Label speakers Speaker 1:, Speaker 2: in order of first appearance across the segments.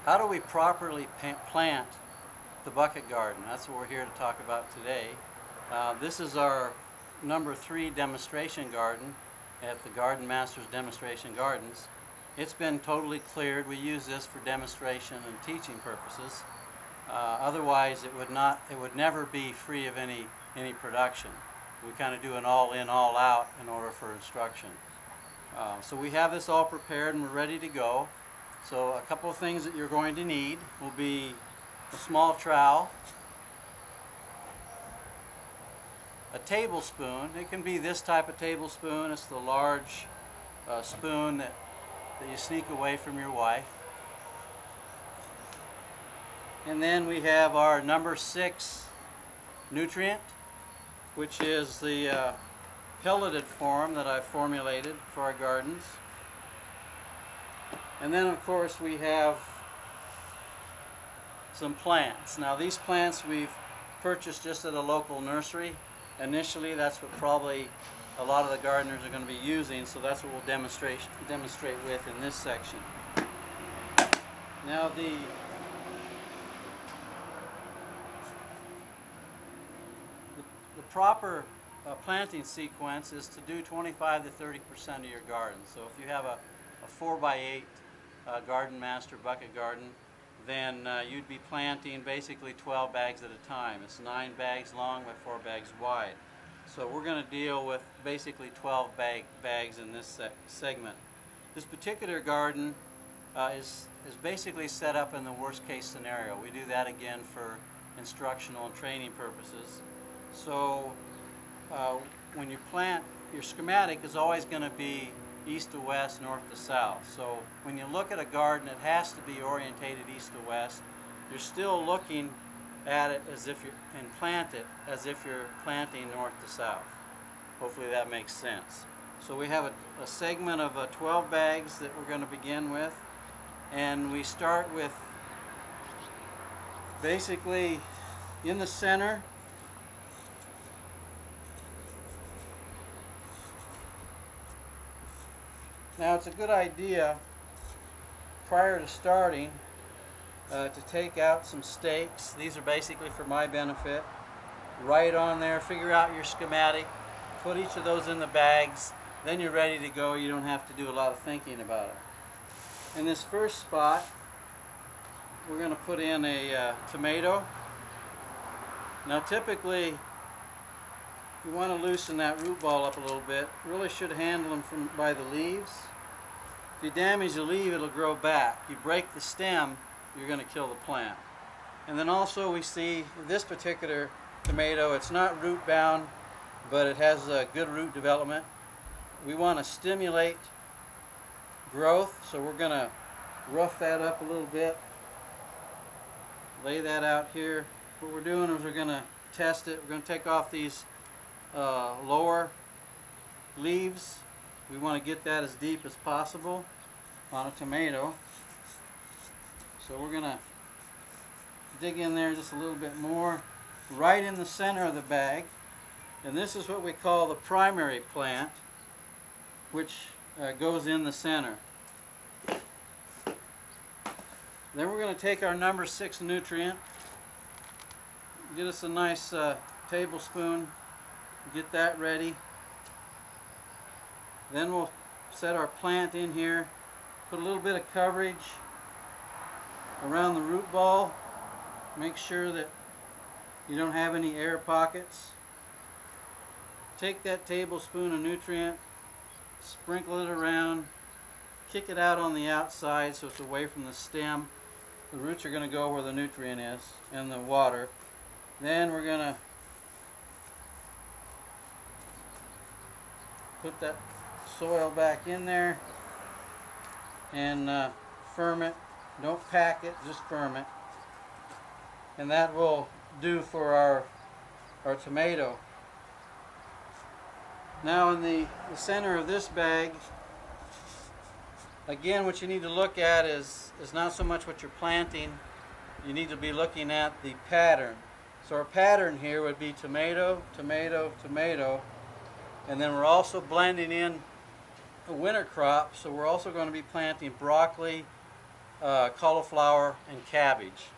Speaker 1: How do we properly plant the bucket garden? That's what we're here to talk about today. This is our number 3 demonstration garden at the Garden Masters Demonstration Gardens. It's been totally cleared. We use this for demonstration and teaching purposes. Otherwise, it would never be free of any production. We kind of do an all-in, all-out in order for instruction. So we have this all prepared and we're ready to go. So a couple of things that you're going to need will be a small trowel, a tablespoon. It can be this type of tablespoon. It's the large spoon that you sneak away from your wife. And then we have our number 6 nutrient, which is the pelleted form that I've formulated for our gardens. And then of course we have some plants. Now these plants we've purchased just at a local nursery. Initially that's what probably a lot of the gardeners are going to be using, so that's what we'll demonstrate with in this section. Now the proper planting sequence is to do 25 to 30% of your garden. So if you have a 4x8 Garden Master bucket garden, then you'd be planting basically 12 bags at a time. It's 9 bags long by 4 bags wide. So we're going to deal with basically 12 bags in this segment. This particular garden is basically set up in the worst case scenario. We do that again for instructional and training purposes. So when you plant, your schematic is always going to be east to west, north to south. So when you look at a garden, it has to be orientated east to west. You're still looking at it as if and plant it as if you're planting north to south. Hopefully that makes sense. So we have a segment of 12 bags that we're going to begin with, and we start with basically in the center. Now it's a good idea prior to starting to take out some stakes. These are basically for my benefit. Write on there, figure out your schematic, put each of those in the bags, then you're ready to go. You don't have to do a lot of thinking about it. In this first spot, we're going to put in a tomato. Now typically, you want to loosen that root ball up a little bit. Really should handle them by the leaves. If you damage the leaf, it'll grow back. You break the stem, you're going to kill the plant. And then also we see this particular tomato, it's not root bound, but it has a good root development. We want to stimulate growth, so we're going to rough that up a little bit. Lay that out here. What we're doing is we're going to test it. We're going to take off these lower leaves. We want to get that as deep as possible on a tomato. So we're going to dig in there just a little bit more, right in the center of the bag. And this is what we call the primary plant, which goes in the center. Then we're going to take our number 6 nutrient, get us a nice tablespoon, get that ready. Then we'll set our plant in here, put a little bit of coverage around the root ball, make sure that you don't have any air pockets. Take that tablespoon of nutrient, sprinkle it around, kick it out on the outside so it's away from the stem. The roots are going to go where the nutrient is and the water. Then we're going to put that soil back in there and firm it. Don't pack it, just firm it. And that will do for our tomato. Now in the center of this bag, again what you need to look at is not so much what you're planting. You need to be looking at the pattern. So our pattern here would be tomato, tomato, tomato, and then we're also blending in a winter crop, so we're also going to be planting broccoli cauliflower, and cabbage.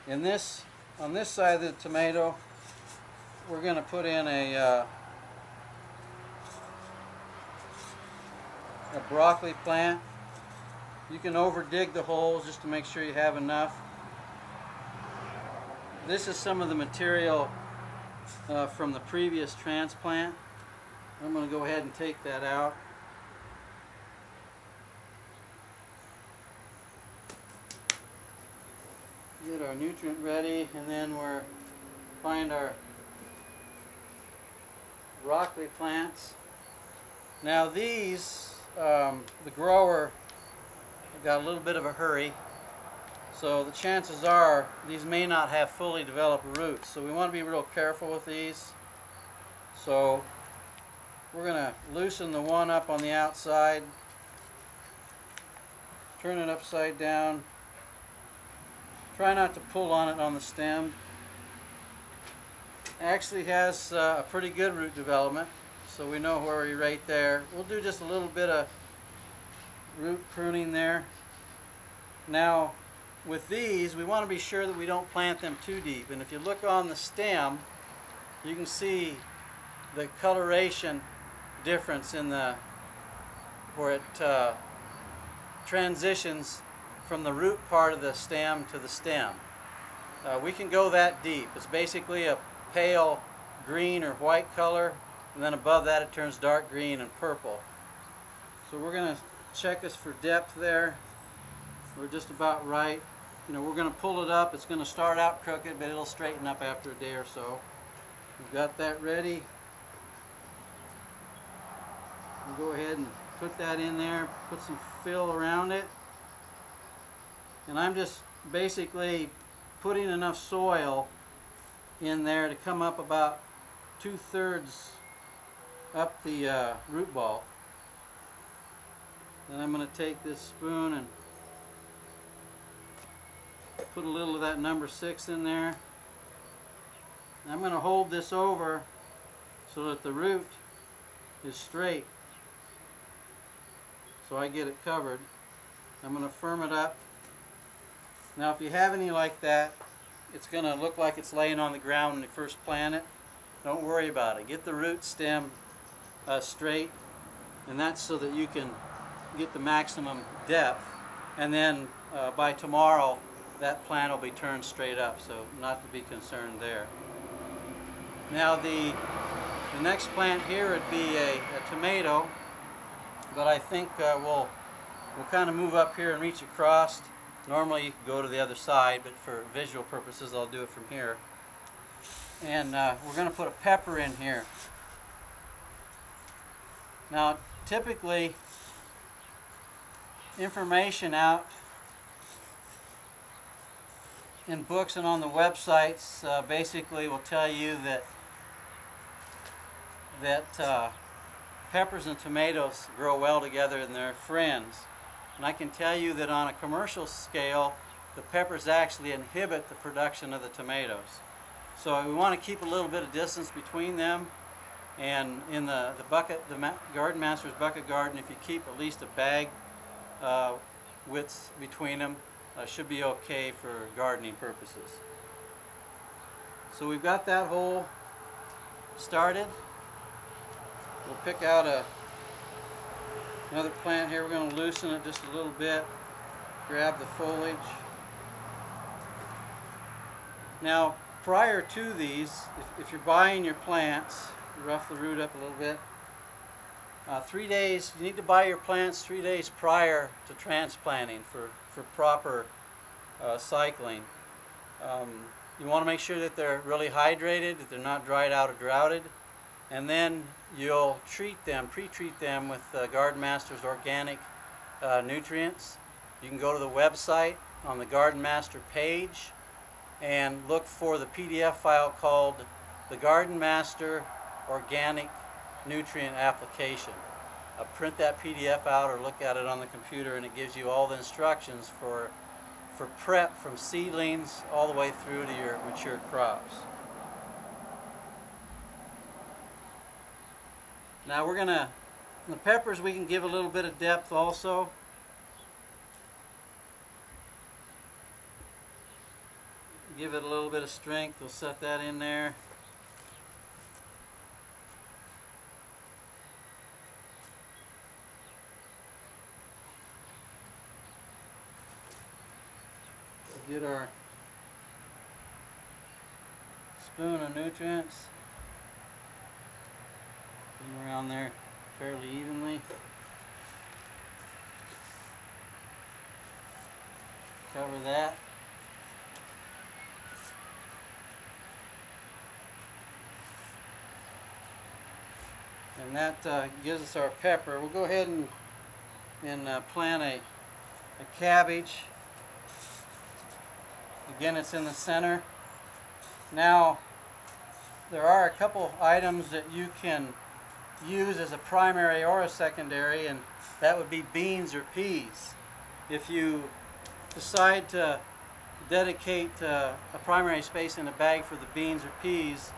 Speaker 1: On this side of the tomato, we're going to put in a broccoli plant. You can over dig the holes just to make sure you have enough. This is some of the material from the previous transplant. I'm going to go ahead and take that out. Get our nutrient ready, and then we'll find our broccoli plants. Now these, the grower got a little bit of a hurry, so the chances are these may not have fully developed roots, so we want to be real careful with these. So we're going to loosen the one up on the outside, turn it upside down, try not to pull on it on the stem. Actually has a pretty good root development, so we know where we're right there. We'll do just a little bit of root pruning there. Now with these, we want to be sure that we don't plant them too deep, and if you look on the stem, you can see the coloration difference in where it transitions from the root part of the stem to the stem. We can go that deep. It's basically a pale green or white color, and then above that it turns dark green and purple. So we're going to check this for depth there. We're just about right. You know, we're going to pull it up. It's going to start out crooked, but it'll straighten up after a day or so. We've got that ready. We'll go ahead and put that in there, put some fill around it. And I'm just basically putting enough soil in there to come up about 2/3 up the root ball. Then I'm going to take this spoon and put a little of that number 6 in there. And I'm going to hold this over so that the root is straight, so I get it covered. I'm going to firm it up. Now if you have any like that, it's going to look like it's laying on the ground when you first plant it. Don't worry about it. Get the root stem straight, and that's so that you can get the maximum depth, and then by tomorrow that plant will be turned straight up, so not to be concerned there. Now the next plant here would be a tomato, but I think we'll kind of move up here and reach across. Normally you can go to the other side, but for visual purposes I'll do it from here. And we're going to put a pepper in here. Now typically information out in books and on the websites basically will tell you that peppers and tomatoes grow well together and they're friends. And I can tell you that on a commercial scale, the peppers actually inhibit the production of the tomatoes. So we want to keep a little bit of distance between them. And in the Garden Master's bucket garden, if you keep at least a bag width between them, should be okay for gardening purposes. So we've got that hole started. We'll pick out another plant here. We're going to loosen it just a little bit, grab the foliage. Now prior to these, if you're buying your plants, rough the root up a little bit. 3 days, you need to buy your plants 3 days prior to transplanting for proper cycling. You want to make sure that they're really hydrated, that they're not dried out or droughted, and then you'll pre-treat them with Garden Master's organic nutrients. You can go to the website on the Garden Master page and look for the PDF file called the Garden Master Organic Nutrient Application. Print that PDF out or look at it on the computer, and it gives you all the instructions for prep from seedlings all the way through to your mature crops. Now the peppers we can give a little bit of depth also. give it a little bit of strength. We'll set that in there. We'll get our spoon of nutrients. Put them around there fairly evenly. Cover that. And that gives us our pepper. We'll go ahead and plant a cabbage. Again, it's in the center. Now, there are a couple items that you can use as a primary or a secondary, and that would be beans or peas. If you decide to dedicate a primary space in a bag for the beans or peas,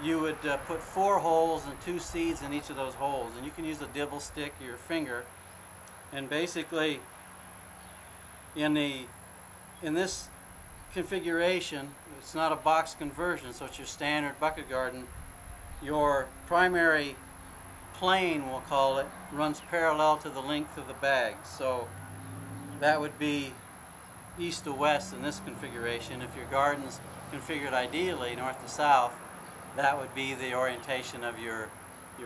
Speaker 1: you would put 4 holes and 2 seeds in each of those holes. And you can use a dibble stick or your finger. And basically, in this configuration, it's not a box conversion, so it's your standard bucket garden. Your primary plane, we'll call it, runs parallel to the length of the bag. So that would be east to west in this configuration. If your garden's configured ideally north to south, that would be the orientation of your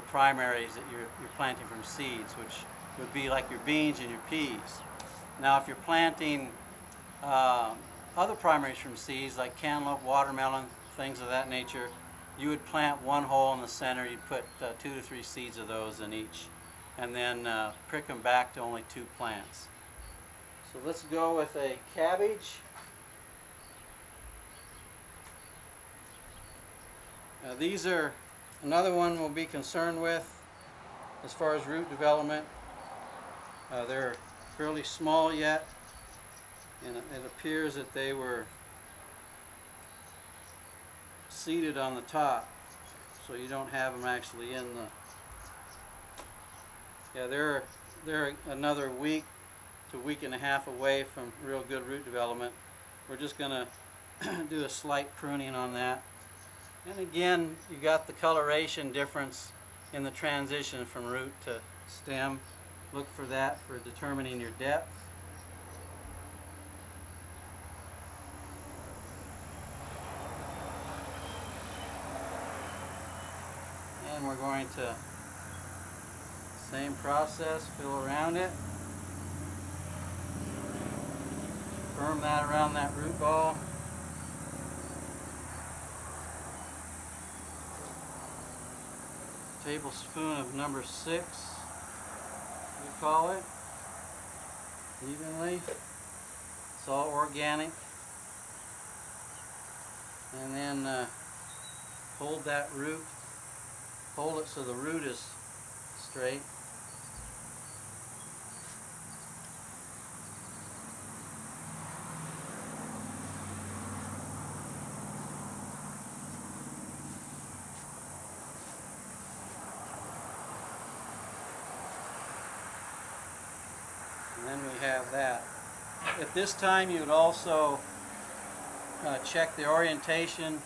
Speaker 1: primaries that you're planting from seeds, which would be like your beans and your peas. Now, if you're planting other primaries from seeds like cantaloupe, watermelon, things of that nature, you would plant 1 hole in the center. You'd put 2 to 3 seeds of those in each, and then prick them back to only 2 plants. So let's go with a cabbage. These are another one we'll be concerned with as far as root development. They're fairly small yet, and it appears that they were seeded on the top, so you don't have them actually in the... Yeah, they're another week to week and a half away from real good root development. We're just going to do a slight pruning on that. And again, you got the coloration difference in the transition from root to stem. Look for that for determining your depth. And we're going to, same process, fill around it. Firm that around that root ball. Tablespoon of number 6, we call it, evenly. It's all organic. And then hold that root, hold it so the root is straight. And then we have that. At this time, you would also check the orientation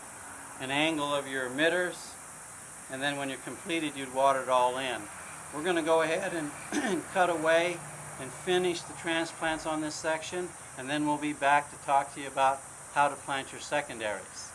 Speaker 1: and angle of your emitters, and then when you're completed, you'd water it all in. We're going to go ahead and cut away and finish the transplants on this section, and then we'll be back to talk to you about how to plant your secondaries.